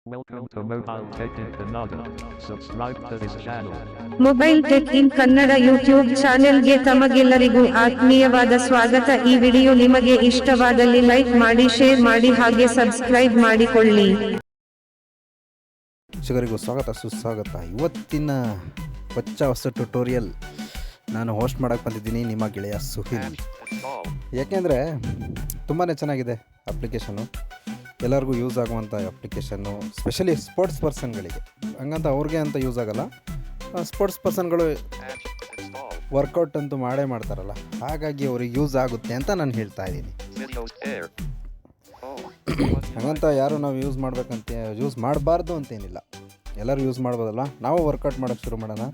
Welcome to Mobile Tech in Kannada. Subscribe to this channel. Mobile tech in Kannada YouTube ಚಾನೆಲ್ಗೆ ತಮಗೆಲ್ಲರಿಗೂ ಆತ್ಮೀಯವಾದ ಸ್ವಾಗತ. ಈ ವಿಡಿಯೋ ನಿಮಗೆ ಇಷ್ಟವಾದಲ್ಲಿ ಲೈಕ್ ಮಾಡಿ, ಶೇರ್ ಮಾಡಿ, ಹಾಗೆ ಸಬ್ಸ್ಕ್ರೈಬ್ ಮಾಡಿಕೊಳ್ಳಿ. ವೀಕ್ಷಕರಿಗೂ ಸ್ವಾಗತ ಸುಸ್ವಾಗತ. ಇವತ್ತಿನ ಹೊಸ ಟ್ಯುಟೋರಿಯಲ್ ನಾನು ಹೋಸ್ಟ್ ಮಾಡೋಕ್ಕೆ ಬಂದಿದ್ದೀನಿ, ನಿಮ್ಮ ಗೆಳೆಯ ಸುಹಿಲ್. ಯಾಕೆಂದರೆ ತುಂಬಾ ಚೆನ್ನಾಗಿದೆ ಅಪ್ಲಿಕೇಶನ್ನು, ಎಲ್ಲರಿಗೂ ಯೂಸ್ ಆಗುವಂಥ ಅಪ್ಲಿಕೇಶನ್ನು, ಸ್ಪೆಷಲಿ ಸ್ಪೋರ್ಟ್ಸ್ ಪರ್ಸನ್ಗಳಿಗೆ. ಹಂಗಂತ ಅವ್ರಿಗೆ ಅಂತ ಯೂಸ್ ಆಗೋಲ್ಲ, ಸ್ಪೋರ್ಟ್ಸ್ ಪರ್ಸನ್ಗಳು ವರ್ಕೌಟ್ ಅಂತೂ ಮಾಡೇ ಮಾಡ್ತಾರಲ್ಲ, ಹಾಗಾಗಿ ಅವ್ರಿಗೆ ಯೂಸ್ ಆಗುತ್ತೆ ಅಂತ ನಾನು ಹೇಳ್ತಾ ಇದ್ದೀನಿ. ಹಾಗಂತ ಯಾರು ನಾವು ಯೂಸ್ ಮಾಡಬಾರ್ದು ಅಂತೇನಿಲ್ಲ, ಎಲ್ಲರೂ ಯೂಸ್ ಮಾಡ್ಬೋದಲ್ಲ. ನಾವು ವರ್ಕೌಟ್ ಮಾಡೋಕ್ಕೆ ಶುರು ಮಾಡೋಣ.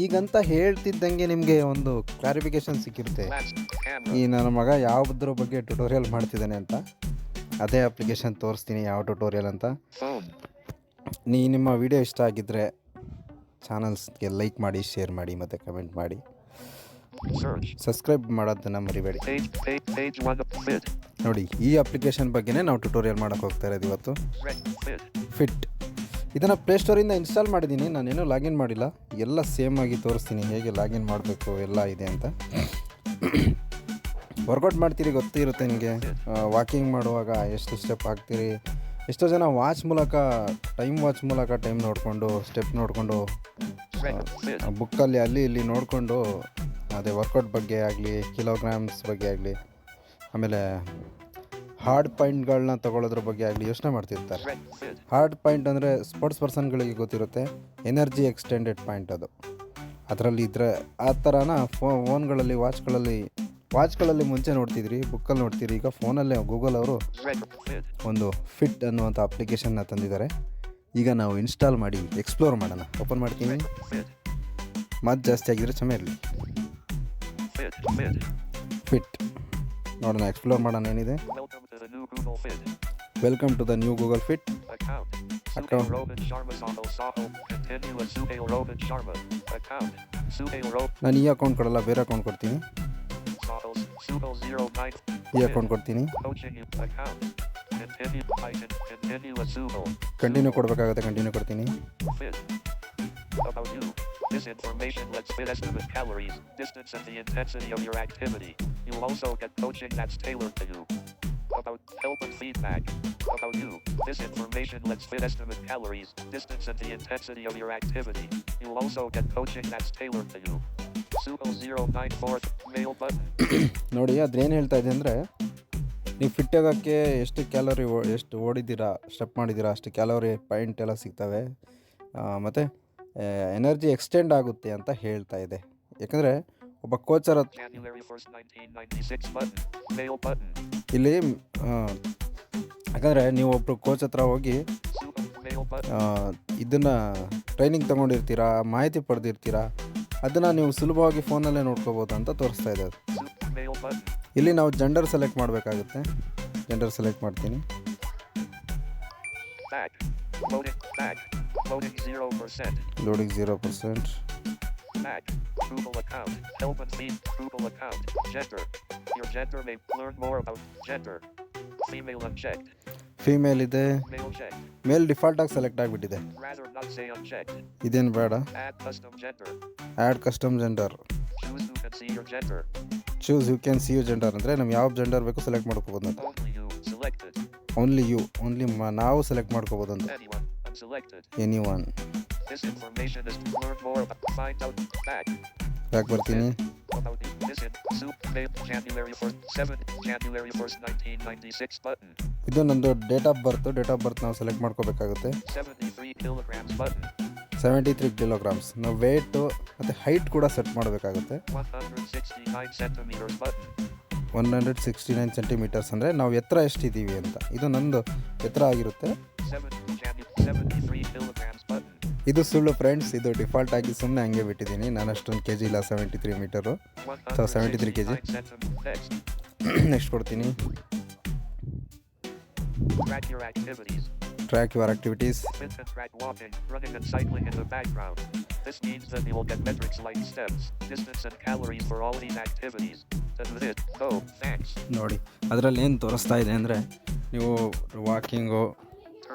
ಈಗಂತ ಹೇಳ್ತಿದ್ದಂಗೆ ನಿಮಗೆ ಒಂದು ಕ್ಲಾರಿಫಿಕೇಷನ್ ಸಿಕ್ಕಿರುತ್ತೆ, ಈ ನನ್ನ ಮಗ ಯಾವುದ್ರ ಬಗ್ಗೆ ಟ್ಯುಟೋರಿಯಲ್ ಮಾಡ್ತಿದ್ದಾನೆ ಅಂತ. ಅದೇ ಅಪ್ಲಿಕೇಶನ್ ತೋರಿಸ್ತೀನಿ ಯಾವ ಟ್ಯುಟೋರಿಯಲ್ ಅಂತ. ನಿಮ್ಮ ವಿಡಿಯೋ ಇಷ್ಟ ಆಗಿದ್ದರೆ ಚಾನಲ್ಸ್ಗೆ ಲೈಕ್ ಮಾಡಿ, ಶೇರ್ ಮಾಡಿ ಮತ್ತು ಕಮೆಂಟ್ ಮಾಡಿ. ಸಬ್ಸ್ಕ್ರೈಬ್ ಮಾಡೋದನ್ನು ಮರಿಬೇಡಿ. ನೋಡಿ, ಈ ಅಪ್ಲಿಕೇಶನ್ ಬಗ್ಗೆನೇ ನಾವು ಟ್ಯುಟೋರಿಯಲ್ ಮಾಡೋಕ್ಕೆ ಹೋಗ್ತಾ ಇರೋದು ಇವತ್ತು. ಫಿಟ್ ಇದನ್ನು ಪ್ಲೇಸ್ಟೋರಿಂದ ಇನ್ಸ್ಟಾಲ್ ಮಾಡಿದ್ದೀನಿ, ನಾನೇನೂ ಲಾಗಿನ್ ಮಾಡಿಲ್ಲ. ಎಲ್ಲ ಸೇಮ್ ಆಗಿ ತೋರಿಸ್ತೀನಿ ಹೇಗೆ ಲಾಗಿನ್ ಮಾಡಬೇಕು ಎಲ್ಲ ಇದೆ ಅಂತ. ವರ್ಕೌಟ್ ಮಾಡ್ತೀರಿ ಗೊತ್ತಿರುತ್ತೆ ನಿಮಗೆ, ವಾಕಿಂಗ್ ಮಾಡುವಾಗ ಎಷ್ಟು ಸ್ಟೆಪ್ ಹಾಕ್ತೀರಿ. ಎಷ್ಟೋ ಜನ ವಾಚ್ ಮೂಲಕ ಟೈಮ್ ನೋಡಿಕೊಂಡು, ಸ್ಟೆಪ್ ನೋಡಿಕೊಂಡು, ಬುಕ್ಕಲ್ಲಿ ಅಲ್ಲಿ ಇಲ್ಲಿ ನೋಡಿಕೊಂಡು, ಅದೇ ವರ್ಕೌಟ್ ಬಗ್ಗೆ ಆಗಲಿ, ಕಿಲೋಗ್ರಾಮ್ಸ್ ಬಗ್ಗೆ ಆಗಲಿ, ಆಮೇಲೆ ಹಾರ್ಡ್ ಪಾಯಿಂಟ್ಗಳನ್ನ ತೊಗೊಳ್ಳೋದ್ರ ಬಗ್ಗೆ ಆಗಲಿ ಯೋಚನೆ ಮಾಡ್ತಿರ್ತಾರೆ. ಹಾರ್ಡ್ ಪಾಯಿಂಟ್ ಅಂದರೆ ಸ್ಪೋರ್ಟ್ಸ್ ಪರ್ಸನ್ಗಳಿಗೆ ಗೊತ್ತಿರುತ್ತೆ, ಎನರ್ಜಿ ಎಕ್ಸ್ಟೆಂಡೆಡ್ ಪಾಯಿಂಟ್. ಅದರಲ್ಲಿ ಇದ್ದರೆ ಆ ಥರನ ಫೋನ್ಗಳಲ್ಲಿ, ವಾಚ್ಗಳಲ್ಲಿ ಮುಂಚೆ ನೋಡ್ತಿದ್ರಿ, ಬುಕ್ಕಲ್ಲಿ ನೋಡ್ತೀರಿ. ಈಗ ಫೋನಲ್ಲೇ ಗೂಗಲ್ ಅವರು ಒಂದು ಫಿಟ್ ಅನ್ನುವಂಥ ಅಪ್ಲಿಕೇಶನ್ನ ತಂದಿದ್ದಾರೆ. ಈಗ ನಾವು ಇನ್ಸ್ಟಾಲ್ ಮಾಡಿ ಎಕ್ಸ್ಪ್ಲೋರ್ ಮಾಡೋಣ. ಓಪನ್ ಮಾಡ್ತೀನಿ. ಮಾತು ಜಾಸ್ತಿ ಆಗಿದ್ರೆ ಕ್ಷಮೆ ಇರಲಿ. ಫಿಟ್ ನೋಡೋಣ, ಎಕ್ಸ್ಪ್ಲೋರ್ ಮಾಡೋಣ ಏನಿದೆ. Welcome to the new Google Fit account. ನಾನು ಈ ಅಕೌಂಟ್ ಕೊಡಲ್ಲ, ಬೇರೆ ಅಕೌಂಟ್ ಕೊಡ್ತೀನಿ. ಈ ಅಕೌಂಟ್ ಕೊಡ್ತೀನಿ. ಕಂಟಿನ್ಯೂ ಕೊಡಬೇಕಾಗುತ್ತೆ, ಕಂಟಿನ್ಯೂ ಕೊಡ್ತೀನಿ. This information lets Fit estimate calories, distance and the intensity of your activity. You will also get coaching that's tailored to you. About help and feedback. About you. This information lets Fit estimate calories, distance and the intensity of your activity. You will also get coaching that's tailored to you. Subo 094 mail button. ನೋಡಿ, ಅದೇನು ಹೇಳ್ತಾ ಇದೆ ಅಂದರೆ, ನೀವು fit ಆಗೋಕ್ಕೆ ಎಷ್ಟು ಓಡಿದ್ದೀರಾ, step ಮಾಡಿದ್ದೀರಾ, ಅಷ್ಟು ಕ್ಯಾಲೋರಿ ಪಾಯಿಂಟ್ ಎಲ್ಲ ಸಿಗ್ತವೆ. ಮತ್ತು ಎನರ್ಜಿ ಎಕ್ಸ್ಟೆಂಡ್ ಆಗುತ್ತೆ ಅಂತ ಹೇಳ್ತಾ ಇದೆ. ಯಾಕಂದರೆ ಒಬ್ಬ ಕೋಚರ್ ಇಲ್ಲಿ, ಯಾಕಂದರೆ ನೀವು ಒಬ್ಬರು ಕೋಚ್ ಹತ್ರ ಹೋಗಿ ಇದನ್ನು ಟ್ರೈನಿಂಗ್ ತೊಗೊಂಡಿರ್ತೀರಾ, ಮಾಹಿತಿ ಪಡೆದಿರ್ತೀರಾ, ಅದನ್ನು ನೀವು ಸುಲಭವಾಗಿ ಫೋನಲ್ಲೇ ನೋಡ್ಕೋಬೋದು ಅಂತ ತೋರಿಸ್ತಾ ಇದೆ. ಇಲ್ಲಿ ನಾವು ಜೆಂಡರ್ ಸೆಲೆಕ್ಟ್ ಮಾಡಬೇಕಾಗುತ್ತೆ. ಜೆಂಡರ್ ಸೆಲೆಕ್ಟ್ ಮಾಡ್ತೀನಿ. Loading 0%. Loading 0%. Back. Google account. Help and feed. Google account. Gender. Your gender may learn more about gender. Female unchecked. Female ಇದೆ. Male checked. ಮೇಲ್ ಡಿಫಾಲ್ಟ್ ಆಗಿ ಸೆಲೆಕ್ಟ್ ಆಗಿಬಿಟ್ಟಿದೆ. Rather not say unchecked. ಇದೇನು ಬೇಡ. Add custom gender. Add custom gender. Choose who can see your gender. Choose you can see you gender ಅಂದರೆ ನಮ್ಗೆ ಯಾವ gender ಬೇಕು select ಮಾಡ್ಕೋಬೋದು ಅಂತ. Only you selected. Only you, only ನಾವು ಸೆಲೆಕ್ಟ್ ಮಾಡ್ಕೋಬೋದು ಅಂತ. Anyone unselected. Anyone. This information is to learn more about. Find out. Back. ಯಾಕೆ ಬರ್ತೀನಿ. About this in soup made January 1st 1996 button. ಇದು ನಂದು ಡೇಟ್ ಆಫ್ ಬರ್ತ್ ನಾವು select ಮಾಡ್ಕೋಬೇಕಾಗುತ್ತೆ. 73 kilograms button. 73 kilograms. ನಾವು ವೇಟು ಮತ್ತು ಹೈಟ್ ಕೂಡ ಸೆಟ್ ಮಾಡಬೇಕಾಗುತ್ತೆ. 169 centimeters button. 169 ಸೆಂಟಿಮೀಟರ್ಸ್ ಅಂದರೆ ನಾವು ಎತ್ತರ ಎಷ್ಟಿದ್ದೀವಿ ಅಂತ. ಇದು ನಂದು ಎತ್ತರ ಆಗಿರುತ್ತೆ. 73 kilograms button. ಇದು ಸುಳ್ಳು ಫ್ರೆಂಡ್ಸ್, ಇದು ಡಿಫಾಲ್ಟ್ ಆಗಿ ಸುಮ್ಮನೆ ಹಂಗೆ ಬಿಟ್ಟಿದ್ದೀನಿ. ನಾನು ಅಷ್ಟೊಂದು ಕೆ ಜಿ ಇಲ್ಲ, 73 ಮೀಟರು, 73 ಕೆ ಜಿ. ನೆಕ್ಸ್ಟ್ ಕೊಡ್ತೀನಿ. Track your activities. Track your activities. Fit and track walking, running and cycling in the background. This means that you will get metrics like steps, distance and calories for all these activities. That's it. Go. Thanks. ನೋಡಿ, ಅದರಲ್ಲಿ ಏನು ತೋರಿಸ್ತಾ ಇದೆ ಅಂದರೆ, ನೀವು walking,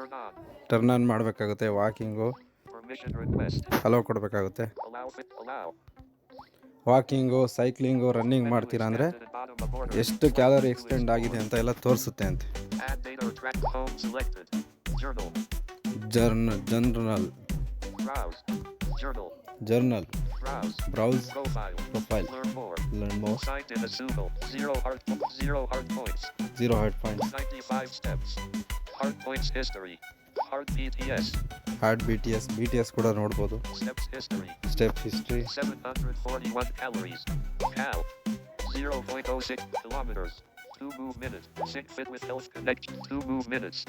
Turn on. Turn on ಮಾಡಬೇಕಾಗುತ್ತೆ. Walking Permission request. Allow ಕೊಡಬೇಕಾಗುತ್ತೆ. Allow. Walking, cycling, running ಮಾಡ್ತೀರಾ ಅಂದರೆ Expanded at bottom of order. ಎಷ್ಟು ಕ್ಯಾಲರಿ ಎಕ್ಸ್ಟೆಂಡ್ ಆಗಿದೆ ಅಂತ ಎಲ್ಲ ತೋರಿಸುತ್ತೆ ಅಂತೆ. Add data or track home selected. Journal. Journal Browse. Journal. Browse. Browse, Profile. Profile, Learn more. Learn more, Signed in a Google. 0 hard points. 0 heart points, 95 steps. Hard points history. Hard BTS. Heart BTS ಕೂಡ ನೋಡ್ಬೋದು. Steps history. Step history, 741 calories. Cal. 0.06 kilometers. 2 move minutes. Sync fit with health connect. 2 move minutes.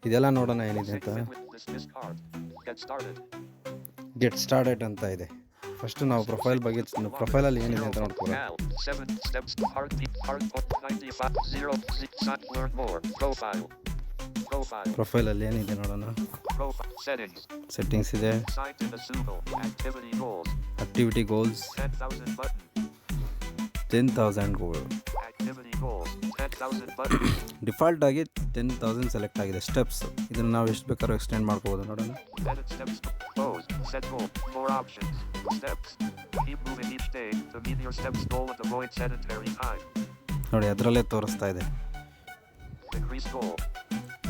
ಇದೆಲ್ಲ ನೋಡೋಣ ಏನಿದೆ Sync ಅಂತ. fit with dismiss card. Get started. Get started ಅಂತ ಇದೆ. First ನಾವು ಪ್ರೊಫೈಲಲ್ಲಿ ಏನಿದೆ ಅಂತ ನೋಡ್ಕೊಳ್ಳೋಣ. Cal. 7 steps. Hard 95. 0. Learn more. Profile. ಪ್ರೊಫೈಲಲ್ಲಿ ಏನಿದೆ ನೋಡೋಣ. Profile. Settings. ಸೆಟ್ಟಿಂಗ್ಸ್ ಇದೆ. Signed in a Google. Activity goals. Activity goals 10,000 button. 10,000 goal. Activity goals. 10,000 button. Default ಆಗಿ 10,000 ಸೆಲೆಕ್ಟ್ ಆಗಿದೆ. ಸ್ಟೆಪ್ಸ್ ಇದನ್ನು ನಾವು ಎಷ್ಟು ಬೇಕಾದ್ರೂ ಎಕ್ಸ್ಟೆಂಡ್ ಮಾಡ್ಕೋಬೋದು ನೋಡೋಣ. Edit steps. Pose. Set goal. More options. Steps. Keep moving each day to meet your steps goal and avoid sedentary time. ನೋಡಿ ಅದರಲ್ಲೇ ತೋರಿಸ್ತಾ ಇದೆ. Decrease goal.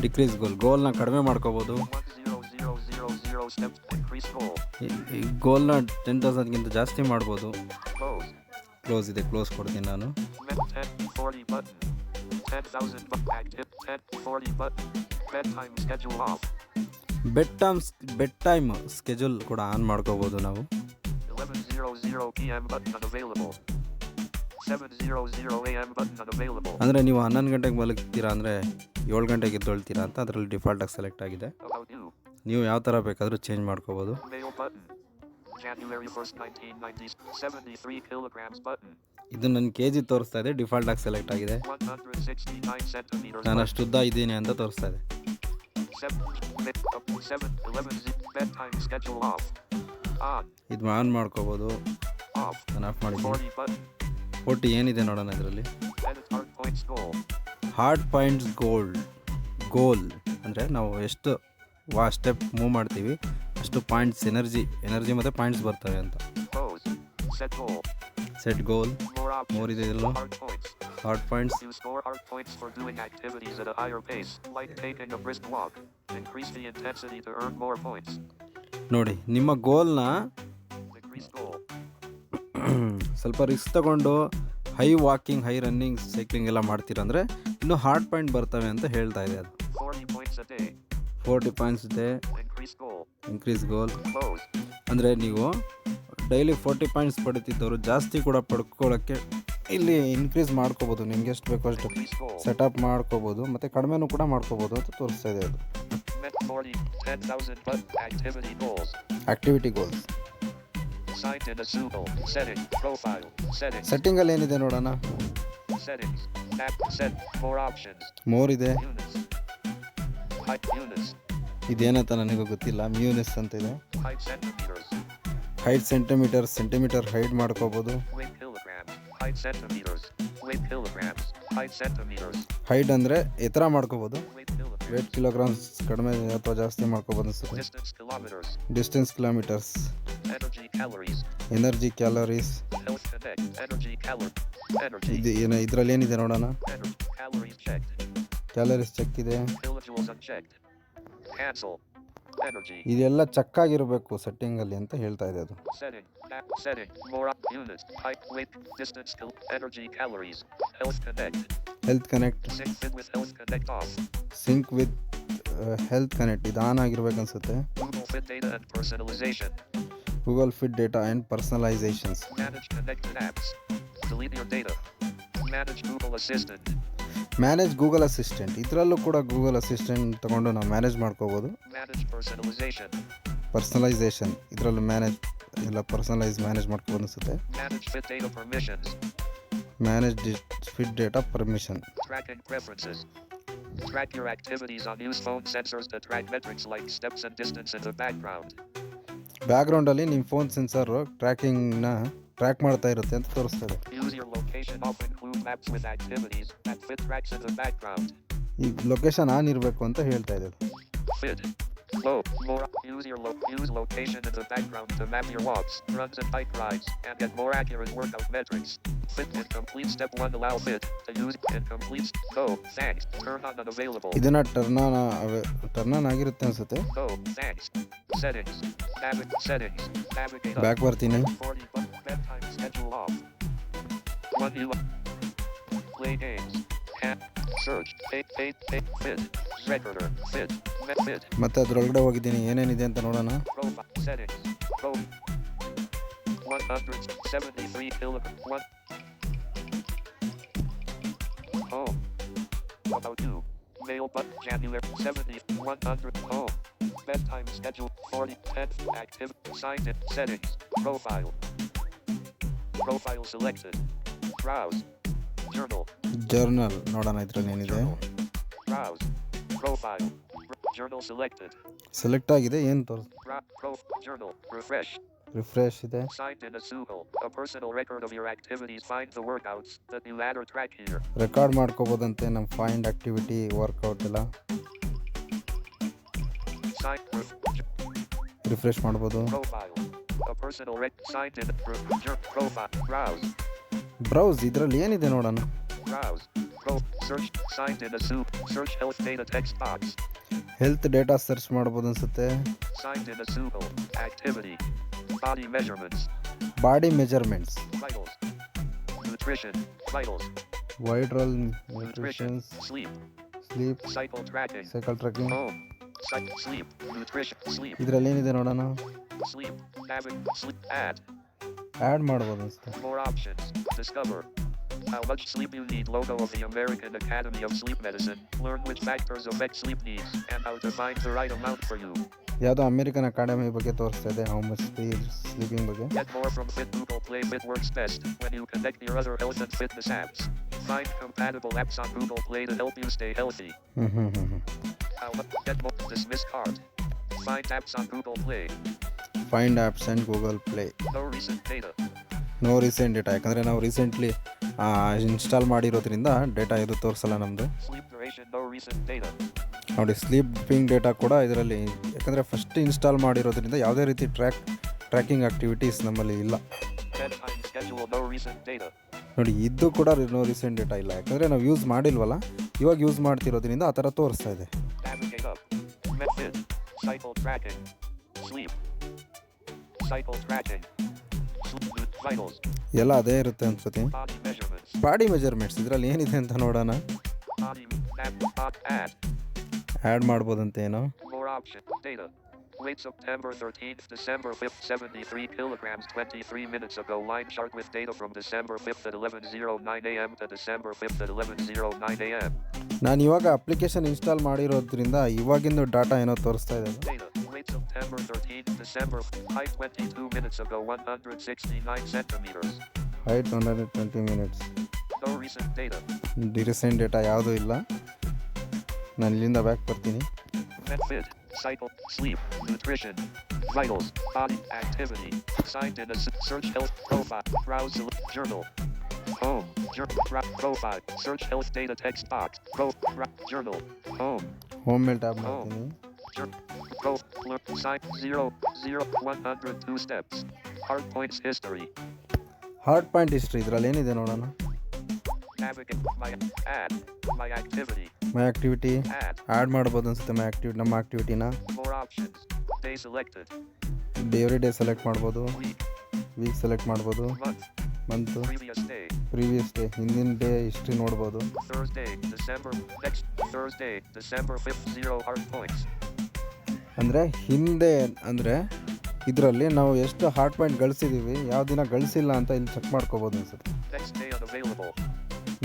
ಡಿಕ್ರೀಸ್ ಗೋಲ್ನ ಕಡಿಮೆ ಮಾಡ್ಕೋಬೋದು. 10000 steps. Increase goal. ಈ ಗೋಲ್ನ 10,000ಗಿಂತ ಜಾಸ್ತಿ ಮಾಡ್ಬೋದು. Close. ಕ್ಲೋಸ್ ಇದೆ, ಕ್ಲೋಸ್ ಕೊಡ್ತೀನಿ ನಾನು. 1040 button. 10,000 active. 1040 button. Bedtime schedule off. Bed time schedule ಕೂಡ ಆನ್ ಮಾಡ್ಕೋಬೋದು ನಾವು. 11:00 p.m. button unavailable. 7:00 a.m. button unavailable. ಅಂದರೆ ನೀವು 11 ಗಂಟೆಗೆ ಮಲಗ್ತೀರಾ ಅಂದರೆ 7 ಗಂಟೆಗೆ ಎದ್ದೇಳ್ತೀರಾ ಅಂತ ಅದರಲ್ಲಿ ಡಿಫಾಲ್ಟಾಗಿ ಸೆಲೆಕ್ಟ್ ಆಗಿದೆ. About you. ನೀವು ಯಾವ ಥರ ಬೇಕಾದರೂ ಚೇಂಜ್ ಮಾಡ್ಕೋಬೋದು. Mail button. January 1st, 1990s. 73 kilograms button. ಇದು ನನ್ನ ಕೆ ಜಿ ತೋರಿಸ್ತಾ ಇದೆ, ಡಿಫಾಲ್ಟಾಗಿ ಸೆಲೆಕ್ಟ್ ಆಗಿದೆ. 169 centimeters. ನಾನು ಅಷ್ಟು ಉದ್ದ ಇದ್ದೀನಿ ಅಂತ ತೋರಿಸ್ತಾ ಇದೆ. 7:11 bedtime schedule off. On. ಇದು ಆನ್ ಮಾಡ್ಕೋಬೋದು. Off. ನಾನು ಆಫ್ ಮಾಡಿದ್ದೀನಿ. 40 button. 40 ಏನಿದೆ ನೋಡೋಣ ಇದರಲ್ಲಿ. Edit hard points goal. Hard points goal ಅಂದರೆ ನಾವು ಎಷ್ಟು ಸ್ಟೆಪ್ ಮೂವ್ ಮಾಡ್ತೀವಿ ಅಷ್ಟು ಪಾಯಿಂಟ್ಸ್ ಎನರ್ಜಿ ಮತ್ತು ಪಾಯಿಂಟ್ಸ್ ಬರ್ತವೆ ಅಂತ. Pose. Set goal. ಸೆಟ್ ಗೋಲ್. More options. ಮೋರ್ ಇದೆ ಇದರಲ್ಲೂ. Hard points. Hard points. You score hard points for doing activities at a higher pace, like taking a brisk walk. Increase the intensity to earn more points. ನೋಡಿ ನಿಮ್ಮ ಗೋಲ್ನ Decrease goal. ಸ್ವಲ್ಪ risk ತಗೊಂಡು high walking, high running, cycling ಎಲ್ಲ ಮಾಡ್ತೀರಂದರೆ ಇನ್ನೂ hard point ಬರ್ತವೆ ಅಂತ ಹೇಳ್ತಾ ಇದೆ ಅದು. 40 points a day. 40 ಪಾಯಿಂಟ್ಸ್ ಇದೆ. Increase goal. ಇನ್ಕ್ರೀಸ್ ಗೋಲ್ Close. ಅಂದರೆ ನೀವು ಡೈಲಿ 40 ಪಾಯಿಂಟ್ಸ್ ಪಡಿತಿದ್ದವರು ಜಾಸ್ತಿ ಕೂಡ ಪಡ್ಕೊಳ್ಳೋಕ್ಕೆ ಇಲ್ಲಿ ಇನ್ಕ್ರೀಸ್ ಮಾಡ್ಕೋಬೋದು. ನಿಮ್ಗೆ ಎಷ್ಟು ಬೇಕೋ ಅಷ್ಟು Increase goal. ಸೆಟಪ್ ಮಾಡ್ಕೋಬೋದು ಮತ್ತು ಕಡಿಮೆನೂ ಕೂಡ ಮಾಡ್ಕೋಬೋದು ಅಂತ ತೋರಿಸ್ತಾ ಇದೆ ಅದು. Met 40, 10,000 but activity goals. Activity goals. Signed in a Google. Setting. Profile. Settings. ಸೆಟ್ಟಿಂಗಲ್ಲಿ ಏನಿದೆ ನೋಡೋಣ. Settings. App. Set. More options. More ಇದೆ. Units. Height units. ಇದೇನಂತ ನನಗೂ ಗೊತ್ತಿಲ್ಲ. ಮ್ಯೂನಿಸ್ ಅಂತ ಇದೆ. Height centimeters. Height centimetre hide ಮಾಡ್ಕೋಬೋದು. Weight kilograms. Height centimeters. Weight kilograms. Height centimeters. Height ಅಂದರೆ ಎತ್ತರ ಮಾಡ್ಕೋಬೋದು. Weight kilograms. ವೇಟ್ ಕಿಲೋಗ್ರಾಮ್ಸ್ ಕಡಿಮೆ ಅಥವಾ ಜಾಸ್ತಿ ಮಾಡ್ಕೋಬೋದು ಅನ್ಸುತ್ತೆ. Distance kilometers. Distance kilometres. Energy calories. Energy calories. Health connect. Energy Energy. ಇದರಲ್ಲಿ ಏನಿದೆ ನೋಡೋಣ. Energy. Calories checked. Calories check ಇದೆ. Kilojoules unchecked. Cancel. Energy. ಇದೆಲ್ಲ ಚೆಕ್ಕಾಗಿರಬೇಕು ಸೆಟ್ಟಿಂಗಲ್ಲಿ ಅಂತ ಹೇಳ್ತಾ ಇದೆ ಅದು. Setting. Setting. More units. Height. Weight. Distance. Energy calories. Health connect. Health connect. Sync fit with health connect off. Sync with health connect ಇದು on ಆಗಿರ್ಬೇಕು ಅನ್ಸುತ್ತೆ. Google Fit data and personalization. Google fit data and personalizations. Manage connected apps. Delete your data. Manage Google Assistant. Manage Google assistant. ಇದರಲ್ಲೂ ಕೂಡ Google assistant ತೊಗೊಂಡು ನಾವು manage ಮಾಡ್ಕೋಬೋದು. Manage personalization. Personalisation ಇದರಲ್ಲೂ manage ಮಾಡ್ಕೋಬೋದು ಅನಿಸುತ್ತೆ. Manage Fit data permissions. Manage fit data permission. Tracking preferences. Track your activities on use phone sensors to track metrics like steps and distance in the background. ಬ್ಯಾಕ್ಗ್ರೌಂಡಲ್ಲಿ ನಿಮ್ಮ phone sensor ಟ್ರ್ಯಾಕಿಂಗ್ನ track ಮಾಡ್ತಾ ಇರುತ್ತೆ ಅಂತ ತೋರಿಸ್ತದೆ. Use your location off include maps with activities that fit tracks in the background. ಈ location on ಇರಬೇಕು ಅಂತ ಹೇಳ್ತಾ ಇದೆ. Fit. Low. More. Use location in the background to map your walks, runs and bike rides, and get more accurate workout metrics. Fit and complete step 1. Allow fit to use and complete. Go. Thanks. Turn on unavailable. ಇದನ್ನು turn on ಆಗಿರುತ್ತೆ ಅನಿಸುತ್ತೆ. Go. Thanks. Settings. Settings. Navigate up. Back ಬರ್ತೀನಿ. 40 bedtime schedule off. 1 U. Play games. Search. Fit. Recorder. Fit. Fit. ಮತ್ತೆ ಅದರೊಳಗಡೆ ಹೋಗಿದ್ದೀನಿ, ಏನೇನಿದೆ ಅಂತ ನೋಡೋಣ. Profile. Settings. Go. 173 kilograms. Home. About you. Mail button. January 70. 100. Home. Bedtime schedule. 40. 10th. Active. Signed in. Settings. Profile. Profile selected. Browse. Journal. Journal ನೋಡೋಣ ಇದರಲ್ಲಿ ಏನಿದೆ. Browse. Profile. Journal selected. Select ಆಗಿದೆ, ಏನು Journal. Refresh. ರಿಫ್ರೆಶ್ ಇದೆ. Signed in as Sugal. A personal record of your activities. Find the workouts that you add or track here. Record ಮಾಡ್ಕೋಬೋದಂತೆ ನಮ್ಮ find activity workout ಎಲ್ಲ. Refresh ಮಾಡ್ಬೋದು. Profile. A personal signed in. Profile. Browse. Browse ಇದರಲ್ಲಿ ಏನಿದೆ ನೋಡೋಣ. Browse. Search. Signed in as Search health data text box. Health data search ಮಾಡ್ಬೋದು ಅನ್ಸುತ್ತೆ. Signed in as Sugal. Activity. Body measurements. Body measurements. Vitals. Nutrition. Vitals. ವೈಡ್ರಲ್ Nutrition. Nutritions. Sleep. Sleep. Cycle tracking. Cycle tracking. Home. Sleep. Nutrition. Sleep. ಇದರಲ್ಲಿ ಏನಿದೆ ನೋಡೋಣ. Sleep. Sleep. Add. Add ಮಾಡ್ಬೋದು ಅನ್ಸುತ್ತೆ. More options. Discover. How much sleep you need. Logo of the American Academy of Sleep Medicine. Learn which factors affect sleep needs and how to find the right amount for you. ಯಾವುದೋ American academy ಬಗ್ಗೆ ತೋರಿಸ್ತಾ ಇದೆ, how much sleeping ಬಗ್ಗೆ. Get more from Fit. Google Play. Fit works best when you connect your other health and fitness apps. Find compatible apps on Google Play to help you stay healthy. Get more. Dismiss cart. Find apps on Google Play. Find apps and Google Play. No recent data. No recent data, ಯಾಕಂದರೆ ನಾವು recently install ಮಾಡಿರೋದ್ರಿಂದ data ಇದು ತೋರಿಸಲ್ಲ ನಮ್ಮದು. Sleep duration. No recent data. ನೋಡಿ, sleeping data ಕೂಡ ಇದರಲ್ಲಿ, ಯಾಕಂದರೆ first install ಮಾಡಿರೋದ್ರಿಂದ ಯಾವುದೇ ರೀತಿ ಟ್ರ್ಯಾಕಿಂಗ್ ಆಕ್ಟಿವಿಟೀಸ್ ನಮ್ಮಲ್ಲಿ ಇಲ್ಲ. Bedtime schedule. No recent data. ನೋಡಿ, ಇದು ಕೂಡ ನೋ ರೀಸೆಂಟ್ ಡೇಟಾ ಇಲ್ಲ, ಯಾಕಂದರೆ ನಾವು ಯೂಸ್ ಮಾಡಿಲ್ವಲ್ಲ, ಇವಾಗ ಯೂಸ್ ಮಾಡ್ತಿರೋದ್ರಿಂದ ಆ ಥರ ತೋರಿಸ್ತಾ ಇದೆ. Navigate up. Method. Cycle tracking. Sleep. Cycle tracking. Vitals. ಎಲ್ಲ ಅದೇ ಇರುತ್ತೆ ಅನ್ಸುತ್ತೆ. Body measurements. ಬಾಡಿ ಮೆಜರ್ಮೆಂಟ್ಸ್ ಇದರಲ್ಲಿ ಏನಿದೆ ಅಂತ ನೋಡೋಣ. Body. Add. ಆ್ಯಡ್ ಮಾಡ್ಬೋದಂತೆ ಏನೋ. More option. Data. Late September 13th, December 5th, 73 kilograms, 23 minutes ago. Line chart with data from December 5th at 11:09 a.m. to December 5th at 11:09 a.m. ನಾನು ಇವಾಗ application install ಮಾಡಿರೋದ್ರಿಂದ ಇವಾಗಿಂದು data ಏನೋ ತೋರಿಸ್ತಾ ಇದೆ. Data. Late September 13th, December. Height 22 minutes ago, 169 centimeters. Height 120 minutes. No recent data. Recent data ಯಾವುದೂ ಇಲ್ಲ. ನಾನು ಇಲ್ಲಿಂದ ಬ್ಯಾಕ್ ಬರ್ತೀನಿ. Fit. Cycle. Sleep. Nutrition. Vitals. Body. Activity. Signed in as Search health. Profile. Browse. Journal. Home. Profile. Search health data text box. Journal. Home. Home ಮೇಲ್ tab ಮಾಡ್ತೀನಿ. Sign 102 steps. Hard points history. Heart point history ಇದರಲ್ಲಿ ಏನಿದೆ ನೋಡೋಣ. Navigate. My activity. My activity. Add ಮಾಡ್ಬೋದು ಅನ್ಸುತ್ತೆ ನಮ್ಮ ಆಕ್ಟಿವಿಟಿನ. More options. Day selected. Every day select ಮಾಡ್ಬೋದು. ವೀಕ್ ಸೆಲೆಕ್ಟ್ ಮಾಡ್ಬೋದು. ಮಂತು. ಪ್ರೀವಿಯಸ್ ಡೇ ಹಿಂದಿನ ಡೇ ಹಿಸ್ಟ್ರಿ ನೋಡ್ಬೋದು. Thursday, December 5th, 0 hard points. ಅಂದರೆ ಹಿಂದೆ ಅಂದರೆ ಇದರಲ್ಲಿ ನಾವು ಎಷ್ಟು ಹಾರ್ಟ್ ಪಾಯಿಂಟ್ ಗಳಿಸಿದ್ದೀವಿ, ಯಾವ ದಿನ ಗಳಿಸಿಲ್ಲ ಅಂತ ಇಲ್ಲಿ ಚೆಕ್ ಮಾಡ್ಕೋಬೋದು ಅನ್ಸುತ್ತೆ.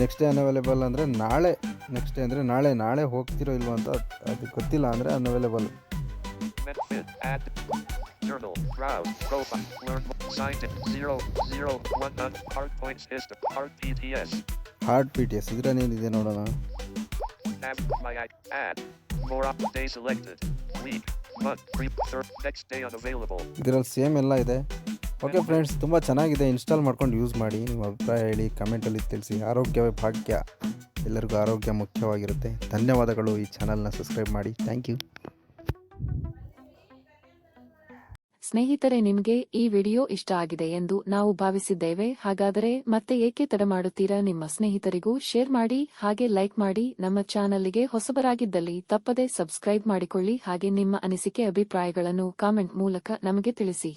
ನೆಕ್ಸ್ಟ್ ಡೇ ಅನ್ಅವೈಲೇಬಲ್ ಅಂದರೆ ನಾಳೆ. ನೆಕ್ಸ್ಟ್ ಡೇ ಅಂದರೆ ನಾಳೆ ಹೋಗ್ತಿರೋ ಇಲ್ವೋ ಅಂತ ಅದು ಗೊತ್ತಿಲ್ಲ, ಅಂದರೆ unavailable. Journal. Browse. Profile. Learn. Signed in. 001 hard points history. Hard PTS. Heart PTS ಇದರನ್ನೇನಿದೆ ನೋಡೋಣ. My add. More up. Day selected. Week. Month. Next day unavailable. ಇದರಲ್ಲಿ ಸೇಮ್ ಎಲ್ಲ ಇದೆ. ಓಕೆ ಫ್ರೆಂಡ್ಸ್, ತುಂಬ ಚೆನ್ನಾಗಿದೆ. ಇನ್ಸ್ಟಾಲ್ ಮಾಡ್ಕೊಂಡು ಯೂಸ್ ಮಾಡಿ. ನಿಮ್ಮ ಅಭಿಪ್ರಾಯ ಹೇಳಿ, ಕಮೆಂಟಲ್ಲಿ ತಿಳಿಸಿ. ಆರೋಗ್ಯವೇ ಭಾಗ್ಯ. ಎಲ್ಲರಿಗೂ ಆರೋಗ್ಯ ಮುಖ್ಯವಾಗಿರುತ್ತೆ. ಧನ್ಯವಾದಗಳು. ಈ ಚಾನಲ್ನ ಸಬ್ಸ್ಕ್ರೈಬ್ ಮಾಡಿ. Thank you. ಸ್ನೇಹಿತರೆ, ನಿಮಗೆ ಈ ವಿಡಿಯೋ ಇಷ್ಟ ಆಗಿದೆ ಎಂದು ನಾವು ಭಾವಿಸಿದ್ದೇವೆ. ಹಾಗಾದರೆ ಮತ್ತೆ ಏಕೆ ತಡ ಮಾಡುತ್ತೀರಾ? ನಿಮ್ಮ ಸ್ನೇಹಿತರಿಗೂ ಶೇರ್ ಮಾಡಿ, ಹಾಗೆ ಲೈಕ್ ಮಾಡಿ. ನಮ್ಮ ಚಾನಲ್ಗೆ ಹೊಸಬರಾಗಿದ್ದಲ್ಲಿ ತಪ್ಪದೆ ಸಬ್ಸ್ಕ್ರೈಬ್ ಮಾಡಿಕೊಳ್ಳಿ. ಹಾಗೆ ನಿಮ್ಮ ಅನಿಸಿಕೆ ಅಭಿಪ್ರಾಯಗಳನ್ನು ಕಾಮೆಂಟ್ ಮೂಲಕ ನಮಗೆ ತಿಳಿಸಿ.